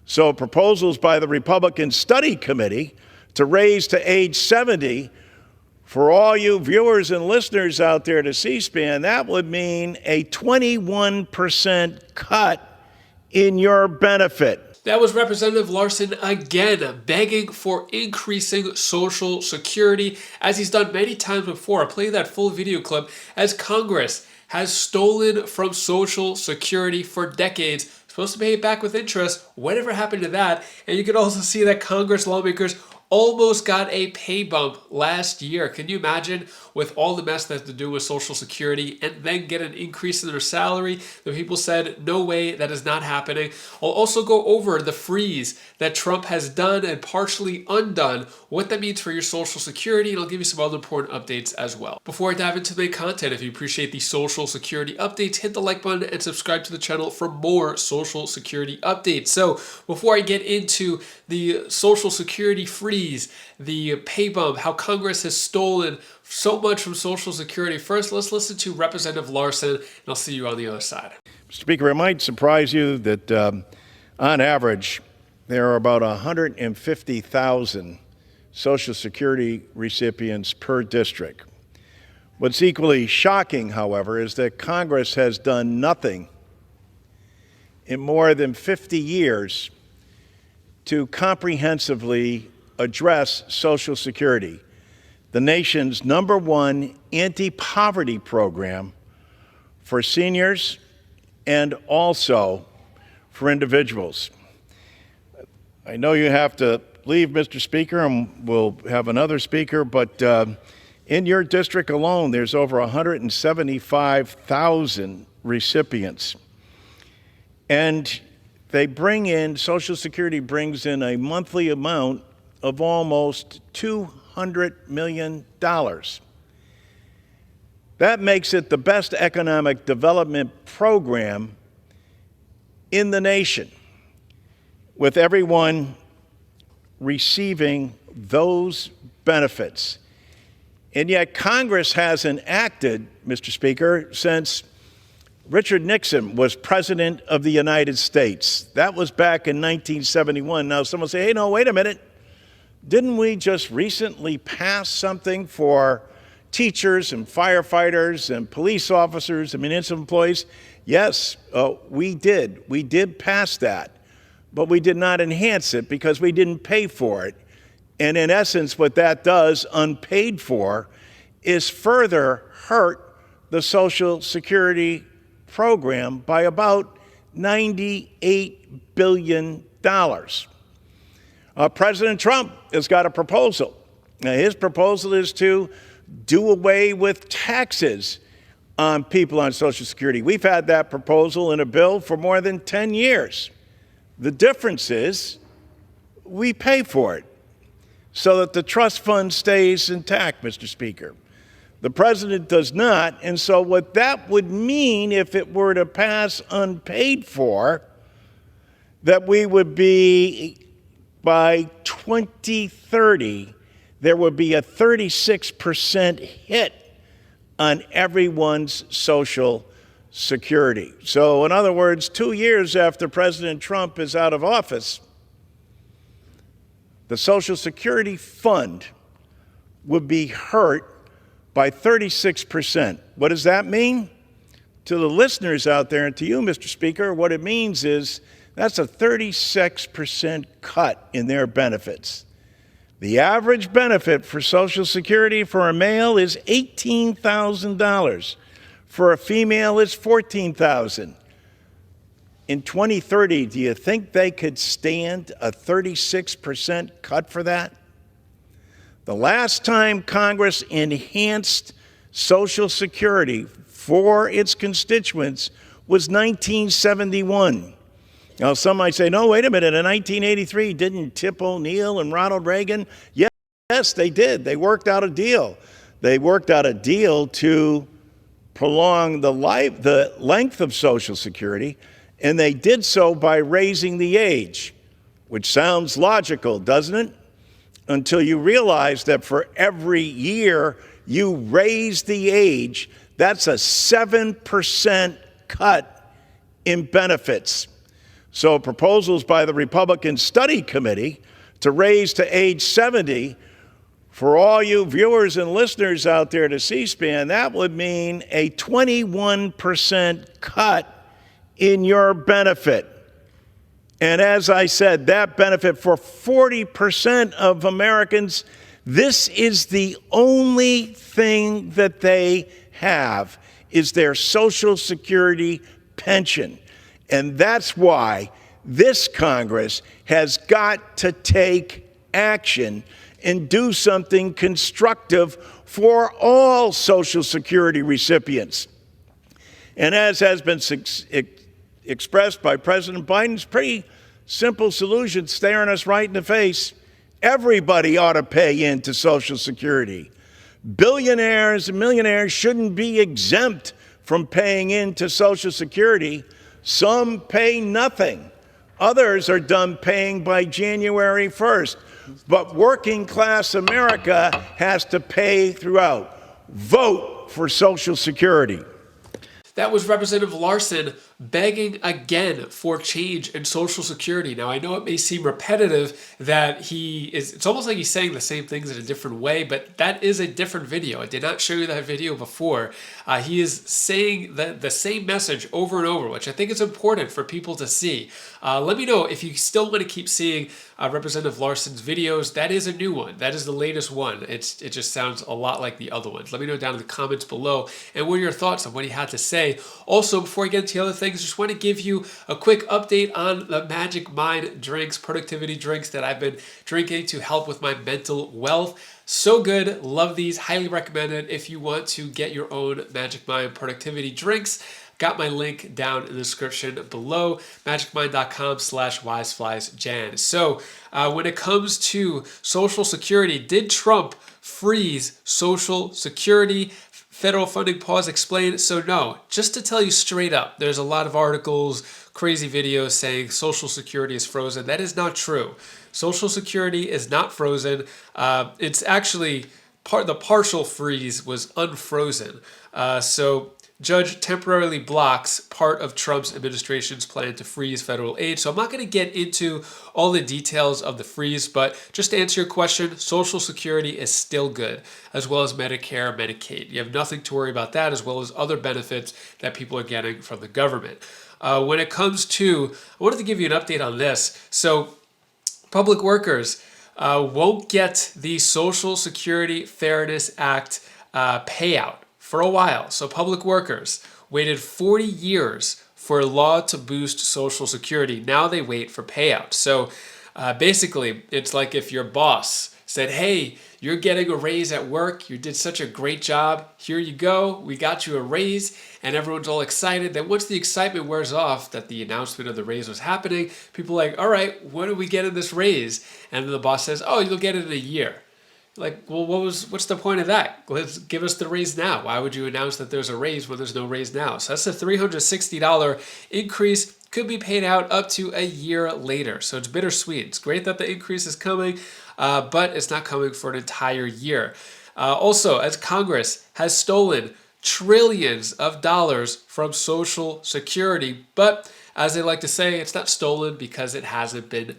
So proposals by the Republican Study Committee to raise to age 70, for all you viewers and listeners out there to C-SPAN, that would mean a 21% cut in your benefit. That was Representative Larson again, begging for increasing Social Security, as he's done many times before. I'll play that full video clip as Congress has stolen from Social Security for decades. Supposed to pay it back with interest. Whatever happened to that? And you can also see that Congress lawmakers almost got a pay bump last year. Can you imagine, with all the mess that has to do with Social Security, and then get an increase in their salary? The people said, no way, that is not happening. I'll also go over the freeze that Trump has done and partially undone, what that means for your Social Security, and I'll give you some other important updates as well. Before I dive into the content, if you appreciate the Social Security updates, hit the like button and subscribe to the channel for more Social Security updates. So before I get into the Social Security freeze, the pay bump, how Congress has stolen so much from Social Security, first let's listen to Representative Larson, and I'll see you on the other side. Mr. Speaker, it might surprise you that on average, there are about 150,000 Social Security recipients per district. What's equally shocking, however, is that Congress has done nothing in more than 50 years to comprehensively address Social Security, the nation's #1 anti-poverty program for seniors and also for individuals. I know you have to leave, Mr. Speaker, and we'll have another speaker, but in your district alone, there's over 175,000 recipients. And they bring in, Social Security brings in a monthly amount of almost $200 million. That makes it the best economic development program in the nation, with everyone receiving those benefits. And yet Congress hasn't acted, Mr. Speaker, since Richard Nixon was President of the United States. That was back in 1971. Now someone say, hey, no, wait a minute. Didn't we just recently pass something for teachers and firefighters and police officers and municipal employees? Yes, we did. We did pass that, but we did not enhance it because we didn't pay for it. And in essence, what that does, unpaid for, is further hurt the Social Security program by about $98 billion. President Trump has got a proposal. Now, his proposal is to do away with taxes on people on Social Security. We've had that proposal in a bill for more than 10 years. The difference is we pay for it so that the trust fund stays intact, Mr. Speaker. The president does not, and so what that would mean if it were to pass unpaid for, that we would be, by 2030, there would be a 36% hit on everyone's Social Security. So in other words, 2 years after President Trump is out of office, the Social Security fund would be hurt by 36%. What does that mean? To the listeners out there and to you, Mr. Speaker, what it means is that's a 36% cut in their benefits. The average benefit for Social Security for a male is $18,000. For a female, it's $14,000. In 2030, do you think they could stand a 36% cut for that? The last time Congress enhanced Social Security for its constituents was 1971. Now, some might say, no, wait a minute, in 1983, didn't Tip O'Neill and Ronald Reagan? Yes, they did. They worked out a deal. They worked out a deal to prolong the length of Social Security, and they did so by raising the age, which sounds logical, doesn't it? Until you realize that for every year you raise the age, that's a 7% cut in benefits. So proposals by the Republican Study Committee to raise to age 70, for all you viewers and listeners out there to C-SPAN, that would mean a 21% cut in your benefit. And as I said, that benefit for 40% of Americans, this is the only thing that they have, is their Social Security pension. And that's why this Congress has got to take action and do something constructive for all Social Security recipients. And as has been expressed by President Biden's pretty simple solution staring us right in the face, everybody ought to pay into Social Security. Billionaires and millionaires shouldn't be exempt from paying into Social Security. Some pay nothing. Others are done paying by January 1st. But working class America has to pay throughout. Vote for Social Security. That was Representative Larson begging again for change in Social Security. Now, I know it may seem repetitive that it's almost like he's saying the same things in a different way, but that is a different video. I did not show you that video before. He is saying the same message over and over, which I think is important for people to see. Let me know if you still want to keep seeing Representative Larson's videos. That is a new one. That is the latest one. It just sounds a lot like the other ones. Let me know down in the comments below, and what are your thoughts on what he had to say. Also, before I get into the other things, just want to give you a quick update on the Magic Mind drinks, productivity drinks that I've been drinking to help with my mental wealth. So good. Love these. Highly recommend it if you want to get your own Magic Mind productivity drinks. Got my link down in the description below, magicmind.com/wisefliesjan. So when it comes to Social Security, did Trump freeze Social Security? Federal funding pause explained. So no, just to tell you straight up, there's a lot of articles, crazy videos saying Social Security is frozen. That is not true. Social Security is not frozen. It's actually the partial freeze was unfrozen. So judge temporarily blocks part of Trump's administration's plan to freeze federal aid. So I'm not going to get into all the details of the freeze, but just to answer your question, Social Security is still good, as well as Medicare, Medicaid. You have nothing to worry about that, as well as other benefits that people are getting from the government. When it comes to, I wanted to give you an update on this. So public workers won't get the Social Security Fairness Act payout for a while. So public workers waited 40 years for a law to boost Social Security. Now they wait for payout. So basically, it's like if your boss said, hey, you're getting a raise at work. You did such a great job. Here you go. We got you a raise. And everyone's all excited. Then once the excitement wears off that the announcement of the raise was happening, people are like, all right, when do we get in this raise? And then the boss says, oh, you'll get it in a year. Like, well, what's the point of that? Let's give us the raise now. Why would you announce that there's a raise when there's no raise now? So that's a $360 increase. Could be paid out up to a year later. So it's bittersweet. It's great that the increase is coming, but it's not coming for an entire year. Also, as Congress has stolen trillions of dollars from Social Security, but as they like to say, it's not stolen because it hasn't been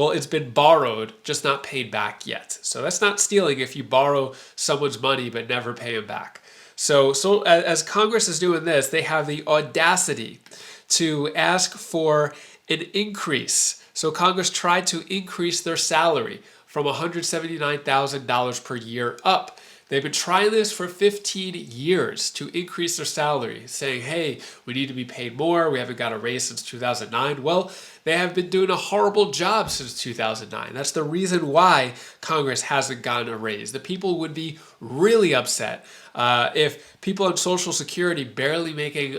it's been borrowed, just not paid back yet. So that's not stealing if you borrow someone's money but never pay them back. So as Congress is doing this, they have the audacity to ask for an increase. So Congress tried to increase their salary from $179,000 per year up. They've been trying this for 15 years to increase their salary, saying, hey, we need to be paid more. We haven't got a raise since 2009. Well, they have been doing a horrible job since 2009. That's the reason why Congress hasn't gotten a raise. The people would be really upset if people on Social Security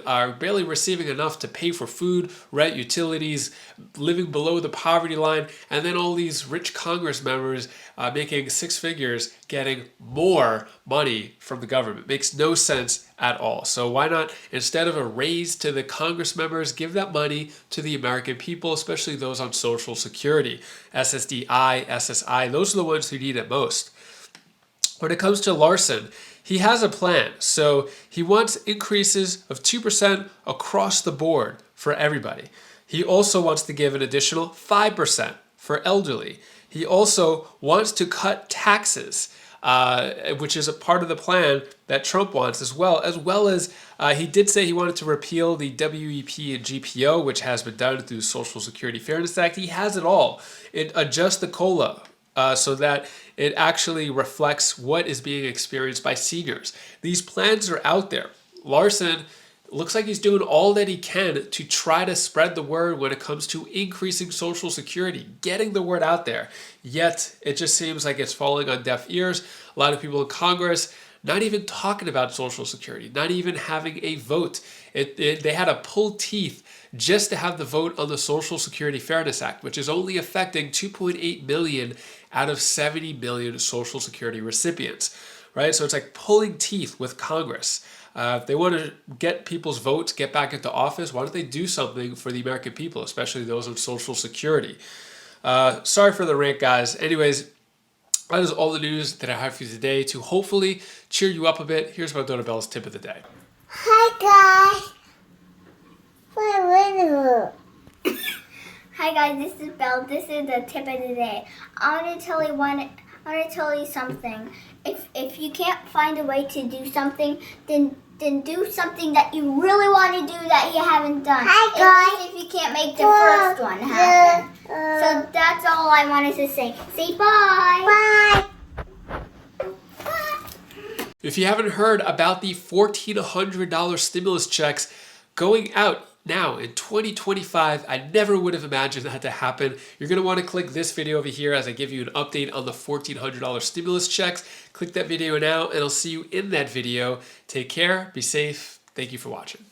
are barely receiving enough to pay for food, rent, utilities, living below the poverty line, and then all these rich Congress members making six figures getting more money from the government. Makes no sense at all. So why not, instead of a raise to the Congress members, give that money to the American people, especially those on Social Security, SSDI, SSI. Those are the ones who need it most. When it comes to Larson, he has a plan. So he wants increases of 2% across the board for everybody. He also wants to give an additional 5% for elderly. He also wants to cut taxes, which is a part of the plan that Trump wants, as well as he did say he wanted to repeal the WEP and GPO, which has been done through the Social Security Fairness Act. He has it all. It adjusts the COLA so that it actually reflects what is being experienced by seniors. These plans are out there. Larson looks like he's doing all that he can to try to spread the word when it comes to increasing Social Security, getting the word out there. Yet, it just seems like it's falling on deaf ears. A lot of people in Congress not even talking about Social Security, not even having a vote. They had to pull teeth just to have the vote on the Social Security Fairness Act, which is only affecting 2.8 million out of 70 million Social Security recipients, right? So it's like pulling teeth with Congress. If they want to get people's votes, get back into office, why don't they do something for the American people, especially those on Social Security? Sorry for the rant, guys. Anyways, that is all the news that I have for you today to hopefully cheer you up a bit. Here's my Donna Bell's tip of the day. Hi, guys. Hi, guys. This is Belle. This is the tip of the day. I want to tell you something. If you can't find a way to do something, then do something that you really want to do that you haven't done. Hi, guys. If you can't make the first one happen. So that's all I wanted to say. Say bye. Bye. If you haven't heard about the $1,400 stimulus checks going out now in 2025, I never would have imagined that to happen. You're going to want to click this video over here as I give you an update on the $1,400 stimulus checks. Click that video now and I'll see you in that video. Take care, be safe. Thank you for watching.